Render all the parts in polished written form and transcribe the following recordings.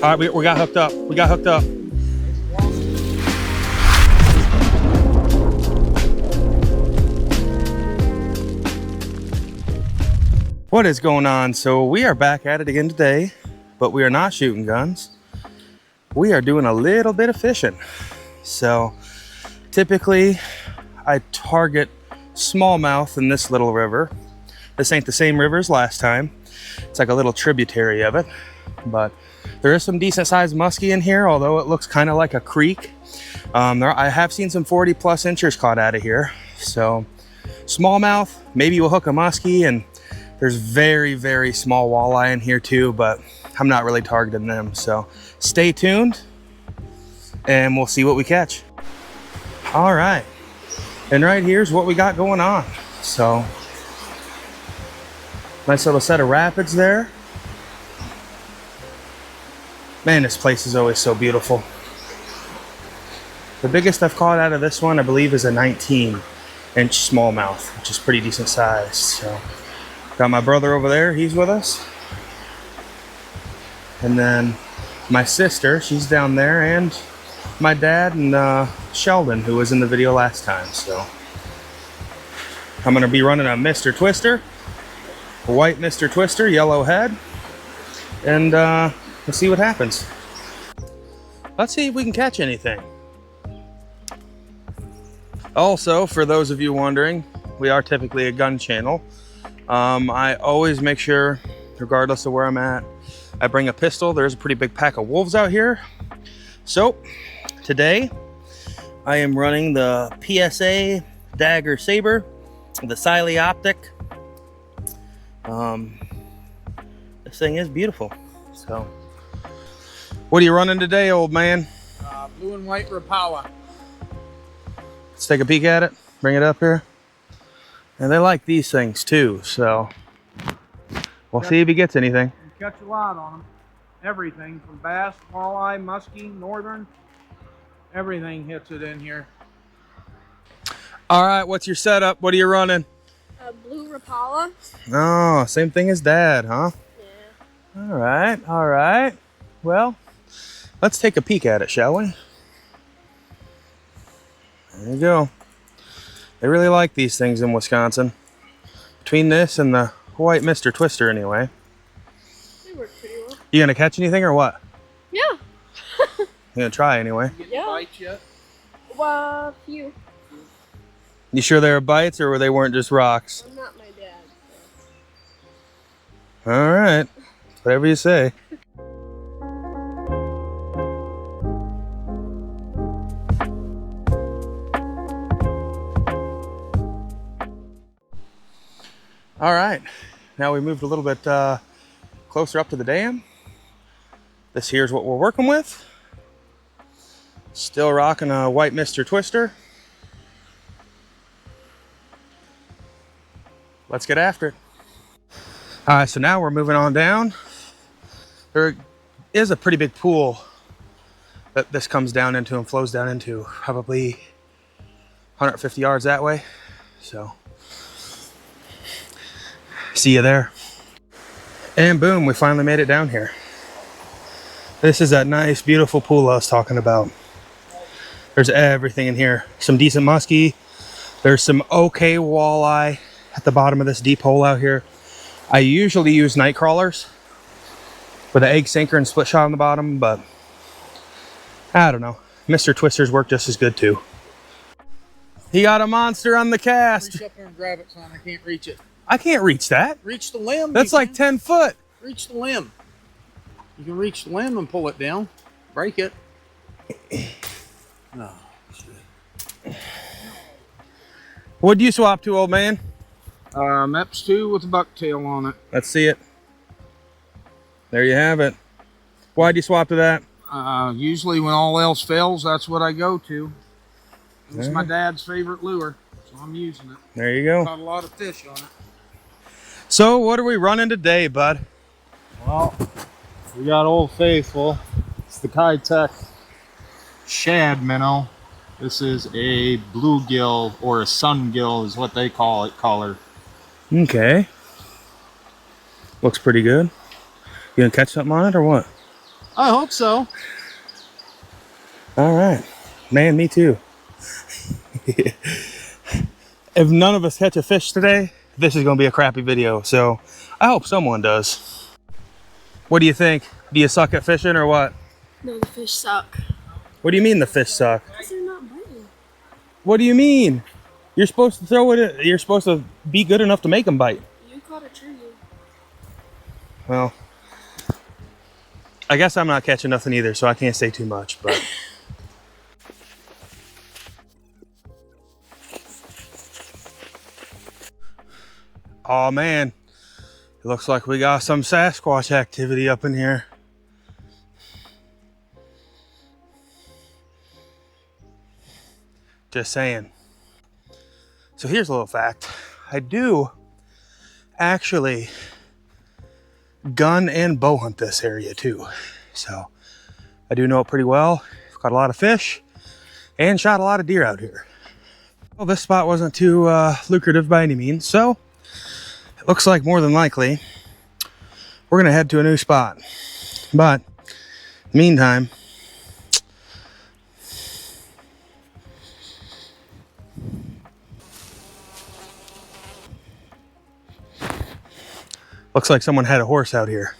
All right, we got hooked up. We got hooked up. What is going on? So we are back at it again today, but we are not shooting guns. We are doing a little bit of fishing. So typically I target smallmouth in this little river. This ain't the same river as last time. It's like a little tributary of it, but there is some decent sized muskie in here, although it looks kind of like a creek. I have seen some 40+ inchers caught out of here. So smallmouth, maybe we'll hook a muskie, and there's very, very small walleye in here too, but I'm not really targeting them. So stay tuned and we'll see what we catch. All right, and right here's what we got going on. So nice little set of rapids there. Man, this place is always so beautiful. The biggest I've caught out of this one, I believe, is a 19-inch smallmouth, which is pretty decent size. So got my brother over there, he's with us. And then my sister, she's down there, and my dad and Sheldon, who was in the video last time. So I'm gonna be running a Mr. Twister, a white Mr. Twister, yellow head, and we'll see what happens. Let's see if we can catch anything. Also, for those of you wondering, we are typically a gun channel. I always make sure, regardless of where I'm at, I bring a pistol. There's a pretty big pack of wolves out here. So today I am running the PSA Dagger Saber, the Siley Optic. This thing is beautiful. So what are you running today, old man? Blue and white Rapala. Let's take a peek at it. Bring it up here. And they like these things too, so we'll see if he gets anything. You catch a lot on them. Everything from bass, walleye, muskie, northern, everything hits it in here. All right, what's your setup? What are you running? A blue Rapala. Oh, same thing as Dad, huh? Yeah. All right, all right. Well, let's take a peek at it, shall we? There you go. They really like these things in Wisconsin. Between this and the white Mr. Twister anyway. They work pretty well. You gonna catch anything or what? Yeah. You gonna try anyway? You getting bites yet? Well, a few. You sure they were bites or they weren't just rocks? I'm not my dad. So. All right, whatever you say. All right, now we moved a little bit closer up to the dam. This here's what we're working with. Still rocking a white Mr. Twister. Let's get after it. All right, so now we're moving on down. There is a pretty big pool that this comes down into and flows down into, probably 150 yards that way. So see you there. And boom, we finally made it down here. This is that nice, beautiful pool I was talking about. There's everything in here. Some decent muskie. There's some okay walleye at the bottom of this deep hole out here. I usually use night crawlers with an egg sinker and split shot on the bottom, but I don't know. Mr. Twisters work just as good too. He got a monster on the cast. Reach up there and grab it, son. I can't reach it. I can't reach that. Reach the limb. That's like 10 foot. Reach the limb. You can reach the limb and pull it down. Break it. Oh, shit. What'd you swap to, old man? Meps 2 with a bucktail on it. Let's see it. There you have it. Why'd you swap to that? Usually when all else fails, that's what I go to. It's my dad's favorite lure, so I'm using it. There you go. Caught a lot of fish on it. So what are we running today, bud? Well, we got Old Faithful. It's the Keitech shad minnow. This is a bluegill, or a sungill is what they call it, color. Okay. Looks pretty good. You gonna catch something on it or what? I hope so. All right. Man, me too. If none of us catch a fish today, this is going to be a crappy video. So I hope someone does. What do you think? Do you suck at fishing or what? No, the fish suck. What do you mean the fish suck? Because they're not biting. What do you mean? You're supposed to throw it, you're supposed to be good enough to make them bite. You caught a tree. Well, I guess I'm not catching nothing either, so I can't say too much, but. Oh man, it looks like we got some Sasquatch activity up in here. Just saying. So here's a little fact. I do actually gun and bow hunt this area too. So I do know it pretty well. I've caught a lot of fish and shot a lot of deer out here. Well, this spot wasn't too lucrative by any means, so it looks like more than likely we're gonna head to a new spot. But in the meantime, looks like someone had a horse out here.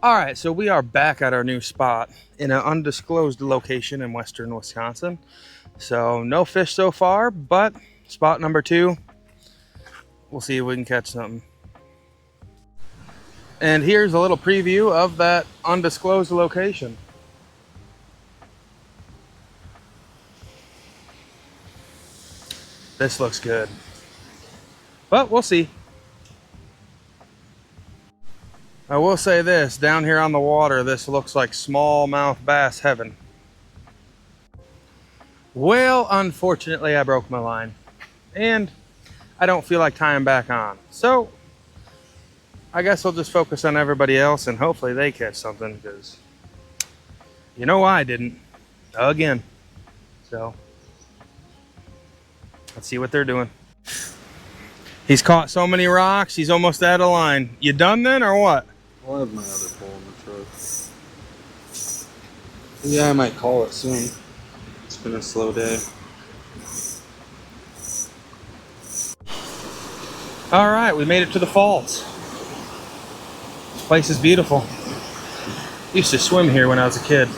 All right, so we are back at our new spot in an undisclosed location in western Wisconsin. So no fish so far, but spot number 2. We'll see if we can catch something. And here's a little preview of that undisclosed location. This looks good, but we'll see. I will say this, down here on the water, this looks like smallmouth bass heaven. Well, unfortunately, I broke my line and I don't feel like tying back on. So I guess I'll just focus on everybody else and hopefully they catch something, because you know I didn't again. So let's see what they're doing. He's caught so many rocks, he's almost out of line. You done then or what? I'll have my other pole in the truck. Yeah, I might call it soon. It's been a slow day. All right, we made it to the falls. This place is beautiful. Used to swim here when I was a kid.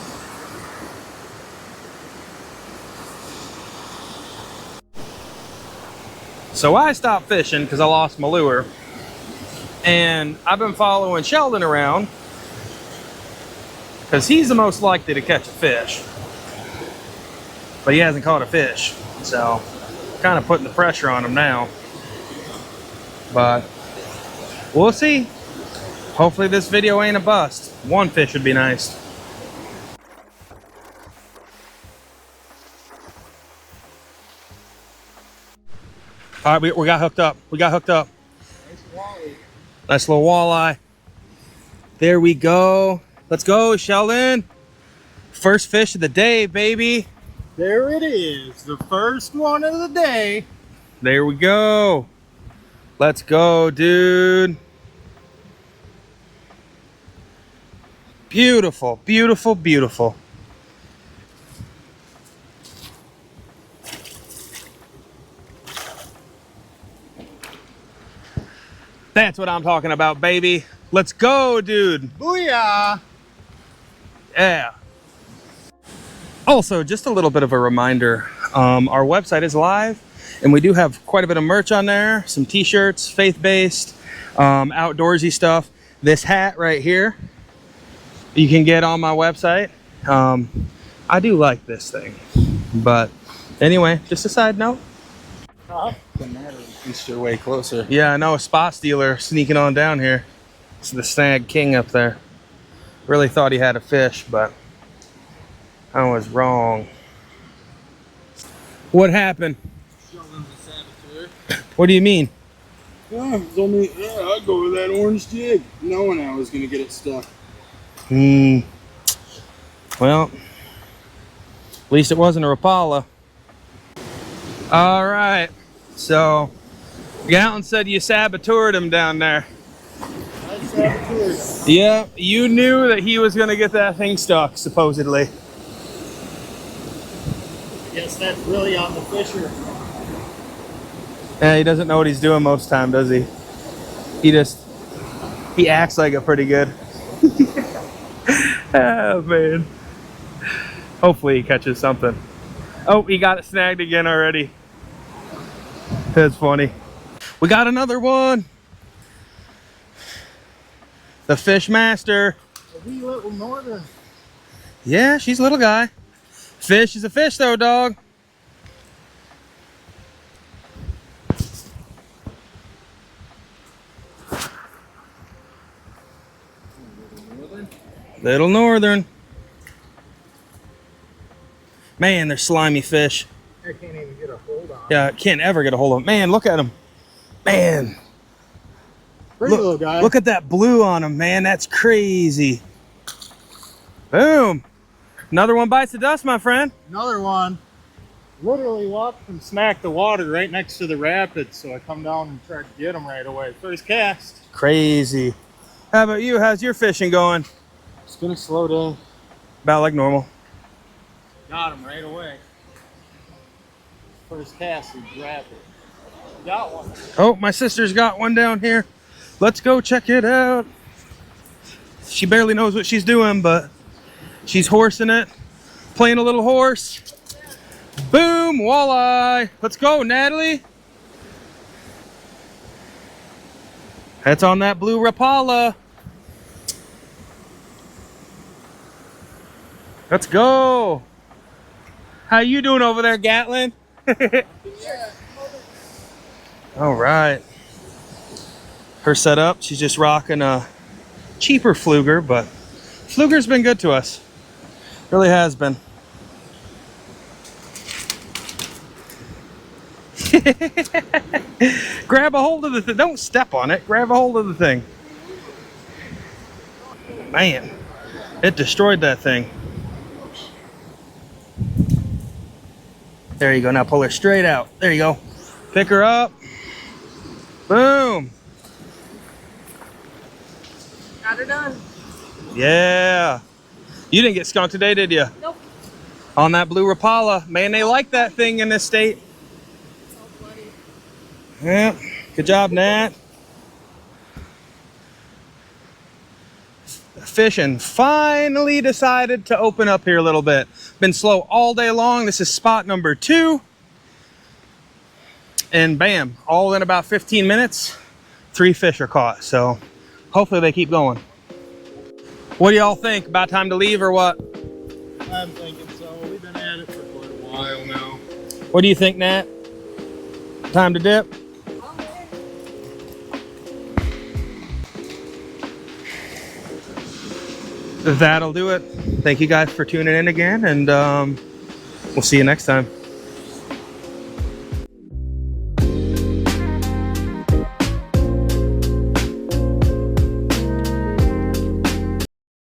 So I stopped fishing because I lost my lure. And I've been following Sheldon around because he's the most likely to catch a fish. But he hasn't caught a fish. So kind of putting the pressure on him now. But we'll see. Hopefully this video ain't a bust. One fish would be nice. All right, we got hooked up. We got hooked up. Nice little walleye. There we go. Let's go, Sheldon. First fish of the day, baby. There it is, the first one of the day. There we go. Let's go, dude. Beautiful, beautiful, beautiful. That's what I'm talking about, baby. Let's go, dude. Booyah! Yeah. Also, just a little bit of a reminder, our website is live and we do have quite a bit of merch on there, some t-shirts, faith-based, outdoorsy stuff. This hat right here, you can get on my website. I do like this thing, but anyway, just a side note. Inch your way closer. Yeah, I know, a spot stealer sneaking on down here. It's the Snag King up there. Really thought he had a fish, but I was wrong. What happened? Sheldon's a saboteur. What do you mean? Yeah, he told me, yeah, I'd go with that orange jig, knowing I was gonna get it stuck. Well, at least it wasn't a Rapala. All right, so Galton said you saboteured him down there. I saboteur. Yeah, you knew that he was gonna get that thing stuck, supposedly. I guess that's really on the fisher. Yeah, he doesn't know what he's doing most time, does he? He acts like it pretty good. Oh man. Hopefully he catches something. Oh, he got it snagged again already. That's funny. We got another one. The fish master. A wee little northern. Yeah, she's a little guy. Fish is a fish though, dog. Little northern. Man, they're slimy fish. I can't even get a hold on. Yeah, can't ever get a hold of them. Man, look at them. Man, Pretty little guy. look at that blue on them, man. That's crazy. Boom. Another one bites the dust, my friend. Another one. Literally walked and smacked the water right next to the rapids, so I come down and tried to get him right away. First cast. Crazy. How about you? How's your fishing going? It's gonna slow down. About like normal. Got him right away. First cast, he grabbed it. Got one. Oh, my sister's got one down here. Let's go check it out. She barely knows what she's doing, but she's horsing it. Playing a little horse. Boom, walleye. Let's go, Natalie. That's on that blue Rapala. Let's go. How you doing over there, Gatlin? All right. Her setup, she's just rocking a cheaper Fluger, but Fluger's been good to us. Really has been. Grab a hold of the thing. Don't step on it. Grab a hold of the thing. Man, it destroyed that thing. There you go. Now pull her straight out. There you go. Pick her up. Boom. Got her done. Yeah. You didn't get skunked today, did you? Nope. On that blue Rapala. Man, they like that thing in this state. It's all bloody. Yeah. Good job, Nat. Fishing finally decided to open up here a little bit. Been slow all day long. This is spot number 2. And bam, all in about 15 minutes, 3 fish are caught. So hopefully they keep going. What do y'all think? About time to leave or what? I'm thinking so. We've been at it for quite a while now. What do you think, Nat? Time to dip? That'll do it. Thank you guys for tuning in again, and we'll see you next time.